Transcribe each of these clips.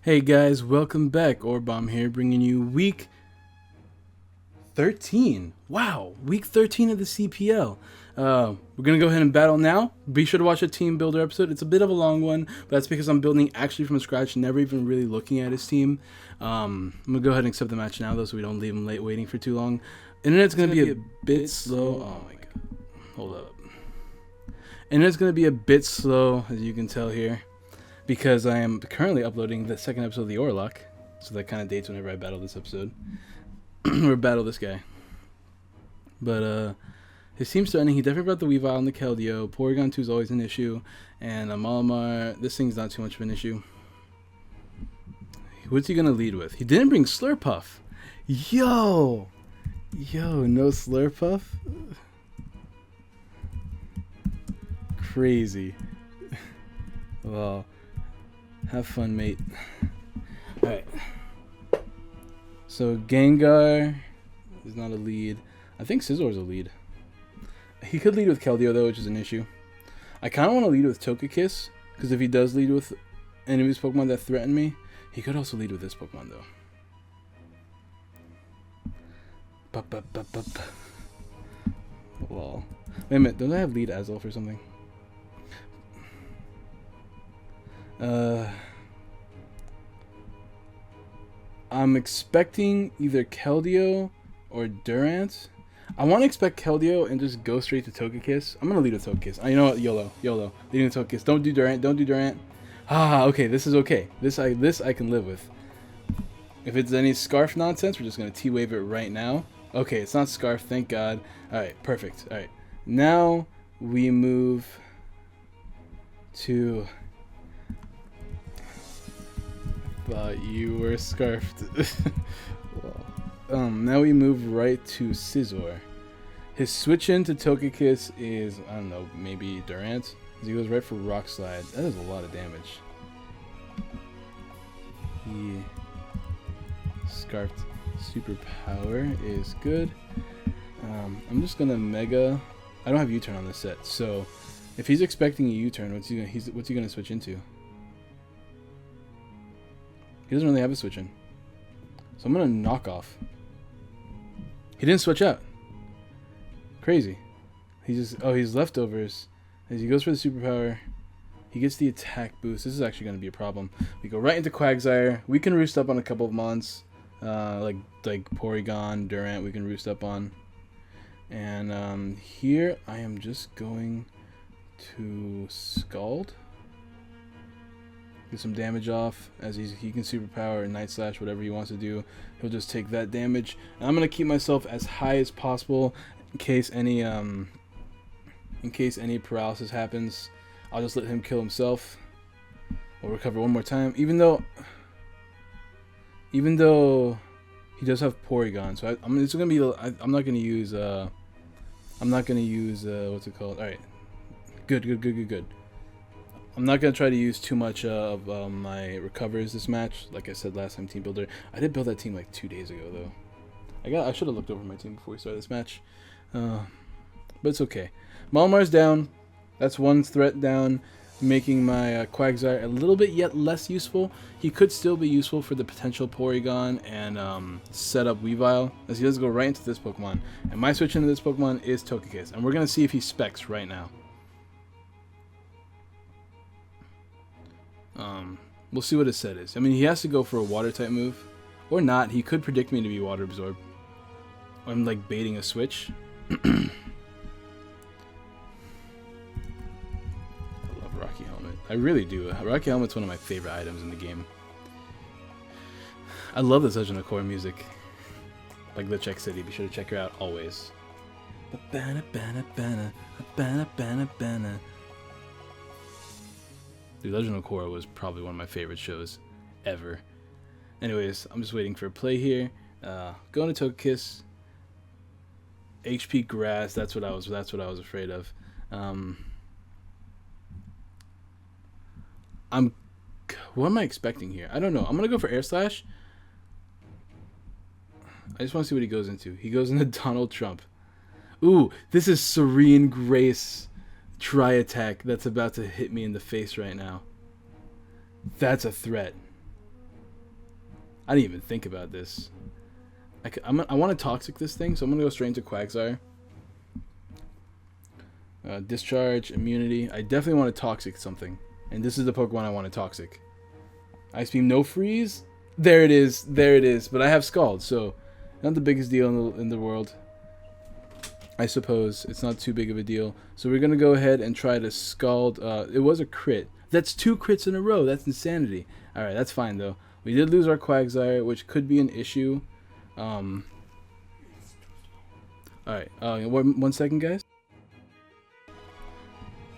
Hey guys, welcome back. Orbom here, bringing you week 13. Wow, week 13 of the CPL. We're going to go ahead and battle now. Be sure to watch a team builder episode. It's a bit of a long one, but that's because I'm building actually from scratch, never even really looking at his team. I'm going to go ahead and accept the match now, though, so we don't leave him late waiting for too long. Internet's going to be a bit slow. Oh my god. Hold up. Internet's going to be a bit slow, as you can tell here, because I am currently uploading the second episode of the Orlock, so that kind of dates whenever I battle this episode. Or battle this guy. But his team's starting. He definitely brought the Weavile and the Keldeo. Porygon 2 is always an issue. And Malamar, this thing's not too much of an issue. What's he going to lead with? He didn't bring Slurpuff. Yo, no Slurpuff? Crazy. Well, have fun, mate. Alright. So Gengar is not a lead. I think Scizzor's a lead. He could lead with Keldeo though, which is an issue. I kind of want to lead with Togekiss, because if he does lead with any of his Pokemon that threaten me, he could also lead with this Pokemon though. Lol. Wait a minute, don't I have lead Azelf or something? I'm expecting either Keldeo or Durant. I want to expect Keldeo and just go straight to Togekiss. I'm gonna lead with Togekiss. I know what, YOLO, leading with Togekiss. Don't do Durant. Ah, okay, this is okay. This I can live with. If it's any Scarf nonsense, we're just gonna T-Wave it right now. Okay, it's not Scarf, thank God. All right, perfect. All right, now we move to. Thought you were scarfed. Well, now we move right to Scizzor. His switch into Togekiss is, I don't know, maybe Durant. He goes right for Rock Slide. That is a lot of damage. He scarfed Superpower is good. I'm just gonna Mega. I don't have U-turn on this set, so if he's expecting a U-turn, what's he gonna switch into? He doesn't really have a switch in. So I'm going to knock off. He didn't switch out. Crazy. He's leftovers. As he goes for the superpower, he gets the attack boost. This is actually going to be a problem. We go right into Quagsire. We can roost up on a couple of mons. Like Porygon, Durant, we can roost up on. And here I am just going to Scald. Get some damage off as he can superpower or Night Slash, whatever he wants to do. He'll just take that damage. And I'm gonna keep myself as high as possible in case any paralysis happens. I'll just let him kill himself. We'll recover one more time, even though he does have Porygon. So it's gonna be. I'm not gonna use. What's it called? All right. Good. I'm not going to try to use too much of my recovers this match. Like I said last time, Team Builder. I did build that team like 2 days ago, though. I should have looked over my team before we started this match. But it's okay. Malamar's down. That's one threat down, making my Quagsire a little bit yet less useful. He could still be useful for the potential Porygon and set up Weavile, as he does go right into this Pokemon. And my switch into this Pokemon is Togekiss. And we're going to see if he specs right now. We'll see what his set is. I mean, he has to go for a water type move, or not. He could predict me to be water absorb. I'm like baiting a switch. I love Rocky Helmet. I really do. Rocky Helmet's one of my favorite items in the game. I love the Legend of Korra music. Like the Czech City. Be sure to check her out always. Dude, Legend of Korra was probably one of my favorite shows ever. Anyways, I'm just waiting for a play here. Going to Togekiss. HP Grass. That's what I was afraid of. What am I expecting here? I don't know. I'm gonna go for Air Slash. I just want to see what he goes into. He goes into Donald Trump. Ooh, this is Serene Grace. Tri-attack that's about to hit me in the face right now. That's a threat. I didn't even think about this. I want to Toxic this thing, so I'm going to go straight into Quagsire. Discharge, immunity. I definitely want to Toxic something. And this is the Pokemon I want to Toxic. Ice Beam, no freeze. There it is. There it is. But I have Scald, so not the biggest deal in the world. I suppose it's not too big of a deal. So we're going to go ahead and try to Scald. It was a crit. That's 2 crits in a row. That's insanity. Alright, that's fine, though. We did lose our Quagsire, which could be an issue. Alright, 1 second, guys.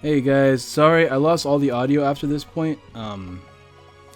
Hey guys, sorry I lost all the audio after this point.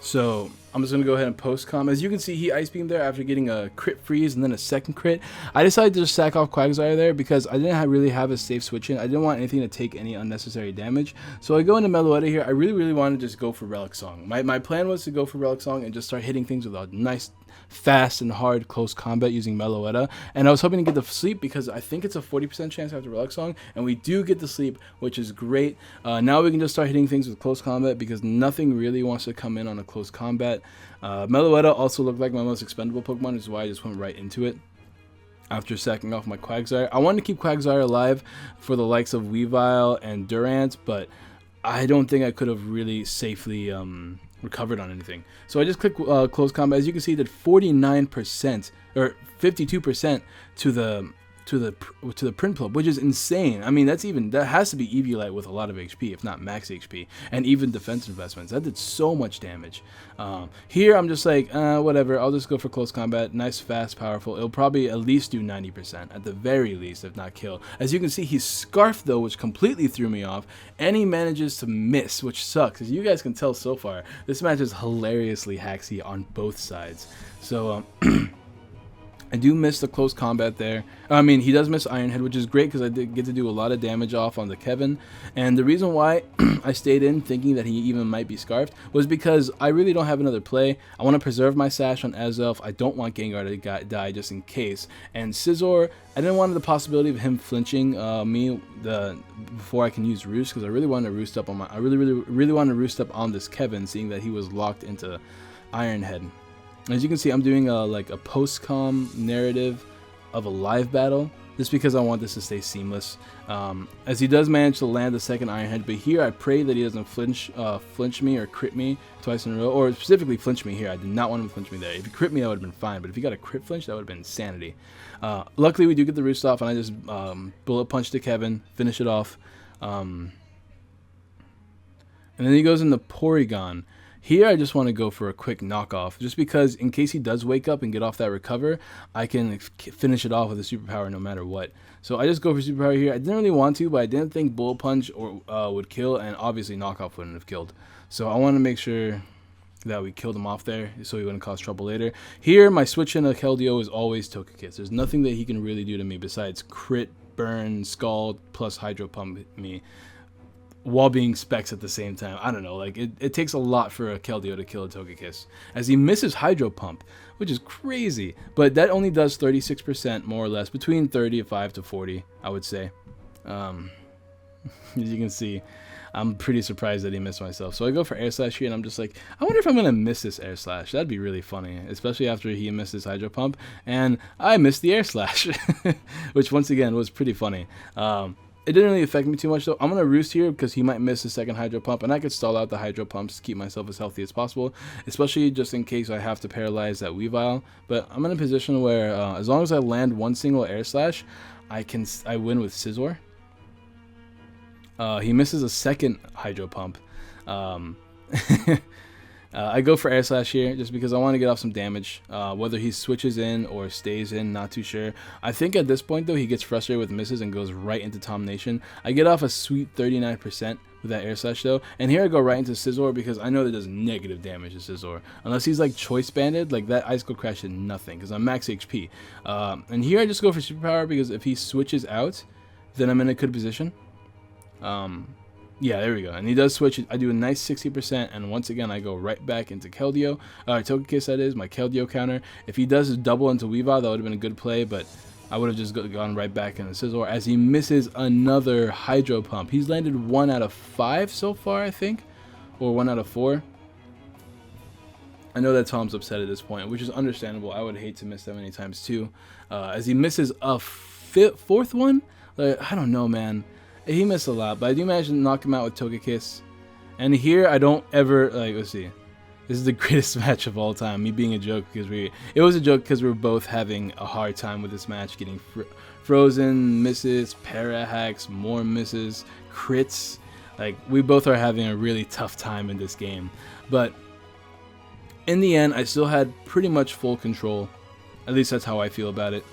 So I'm just gonna go ahead and post-com. As you can see, he Ice Beamed there after getting a crit freeze and then a second crit. I decided to just sack off Quagsire there because I didn't really have a safe switch in. I didn't want anything to take any unnecessary damage. So I go into Meloetta here. I really wanted to just go for Relic Song. My plan was to go for Relic Song and just start hitting things with a nice, fast and hard close combat using Meloetta. And I was hoping to get the sleep because I think it's a 40% chance after Relic Song, and we do get the sleep, which is great. Now we can just start hitting things with close combat because nothing really wants to come in on a close combat. Meloetta also looked like my most expendable Pokemon, which is why I just went right into it after sacking off my Quagsire. I wanted to keep Quagsire alive for the likes of Weavile and Durant, but I don't think I could have really safely recovered on anything. So I just clicked close combat. As you can see, it did 49% or 52% to the Prinplup, which is insane. I mean, that has to be Eviolite with a lot of HP, if not max HP, and even defense investments. That did so much damage. Here I'm just like, whatever. I'll just go for close combat. Nice, fast, powerful. It'll probably at least do 90% at the very least, if not kill. As you can see, he's Scarfed though, which completely threw me off, and he manages to miss, which sucks. As you guys can tell so far, this match is hilariously hacksy on both sides. So I do miss the close combat there. I mean, he does miss Iron Head, which is great because I did get to do a lot of damage off on the Kevin. And the reason why I stayed in thinking that he even might be Scarfed was because I really don't have another play. I want to preserve my Sash on Azelf. I don't want Gengar to die just in case. And Scizor, I didn't want the possibility of him flinching me before I can use Roost, because I really wanted to roost up on I really wanted to roost up on this Kevin, seeing that he was locked into Iron Head. As you can see, I'm doing like a post-com narrative of a live battle, just because I want this to stay seamless. As he does manage to land the second Iron Head, but here I pray that he doesn't flinch me or crit me twice in a row, or specifically flinch me here. I did not want him to flinch me there. If he crit me, that would have been fine, but if he got a crit flinch, that would have been insanity. Luckily, we do get the roost off, and I just bullet punch to Kevin, finish it off. And then he goes into Porygon. Here I just want to go for a quick knockoff, just because in case he does wake up and get off that recover, I can finish it off with a superpower no matter what. So I just go for superpower here. I didn't really want to, but I didn't think Bullet Punch would kill, and obviously knockoff wouldn't have killed. So I want to make sure that we killed him off there so he wouldn't cause trouble later. Here my switch into Keldeo is always Togekiss. There's nothing that he can really do to me besides crit, burn, scald, plus Hydro Pump me, while being Specs at the same time. I don't know, like it takes a lot for a Keldeo to kill a Togekiss, as he misses Hydro Pump, which is crazy, but that only does 36% more or less, between 35 to 40, I would say. As you can see, I'm pretty surprised that he missed myself. So I go for Air Slash here, and I'm just like, I wonder if I'm gonna miss this Air Slash. That'd be really funny, especially after he missed his Hydro Pump, and I missed the Air Slash, which once again was pretty funny. It didn't really affect me too much though. I'm going to Roost here because he might miss his second Hydro Pump, and I could stall out the Hydro Pumps to keep myself as healthy as possible, especially just in case I have to paralyze that Weavile. But I'm in a position where as long as I land one single Air Slash, I win with Scizor. He misses a second Hydro Pump. I go for Air Slash here just because I want to get off some damage. Whether he switches in or stays in, not too sure. I think at this point though, he gets frustrated with misses and goes right into Tomnation. I get off a sweet 39% with that Air Slash though, and here I go right into Scizor because I know that does negative damage to Scizor. Unless he's like Choice Banded, like that Icicle Crash did nothing because I'm max HP. And here I just go for Superpower because if he switches out, then I'm in a good position. Yeah, there we go. And he does switch it. I do a nice 60%, and once again, I go right back into Keldeo. Togekiss, that is, my Keldeo counter. If he does double into Weavile, that would have been a good play, but I would have just gone right back into Scizor as he misses another Hydro Pump. He's landed 1 out of 5 so far, I think, or 1 out of 4. I know that Tom's upset at this point, which is understandable. I would hate to miss that many times too. As he misses a fourth one, like, I don't know, man. He missed a lot, but I do manage to knock him out with Togekiss. And here, I don't ever, like, let's see. This is the greatest match of all time. Me being a joke because it was a joke because we were both having a hard time with this match, getting frozen, misses, para hacks, more misses, crits. Like, we both are having a really tough time in this game. But in the end, I still had pretty much full control. At least that's how I feel about it.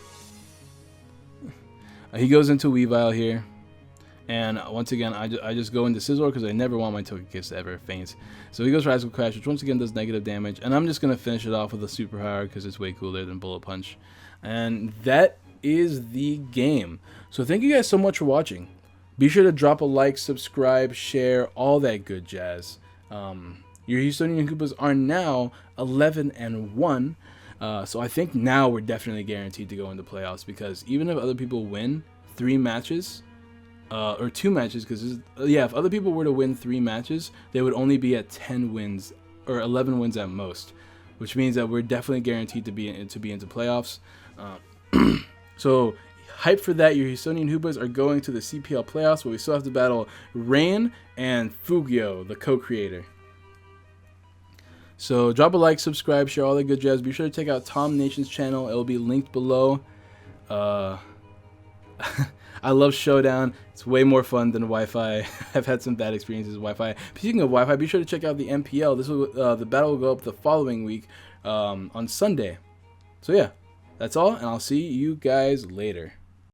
He goes into Weavile here. And once again, I just go into Scizor because I never want my Togekiss to ever faint. So he goes for Icicle Crash, which once again does negative damage. And I'm just going to finish it off with a Superpower because it's way cooler than Bullet Punch. And that is the game. So thank you guys so much for watching. Be sure to drop a like, subscribe, share, all that good jazz. Your Houstonian Hoopas are now 11-1. So I think now we're definitely guaranteed to go into playoffs because even if other people win 3 matches, or 2 matches, because yeah, if other people were to win 3 matches, they would only be at 10 wins or 11 wins at most, which means that we're definitely guaranteed to be into playoffs. So hype for that. Your Houstonian Hoopas are going to the CPL playoffs, but we still have to battle Rain and Fugio, the co-creator. So drop a like, subscribe, share, all that good jazz. Be sure to check out Tom Nation's channel. It will be linked below. I love Showdown. It's way more fun than Wi-Fi. I've had some bad experiences with Wi-Fi. Speaking of Wi-Fi, be sure to check out the MPL. This will the battle will go up the following week on Sunday. So yeah, that's all, and I'll see you guys later.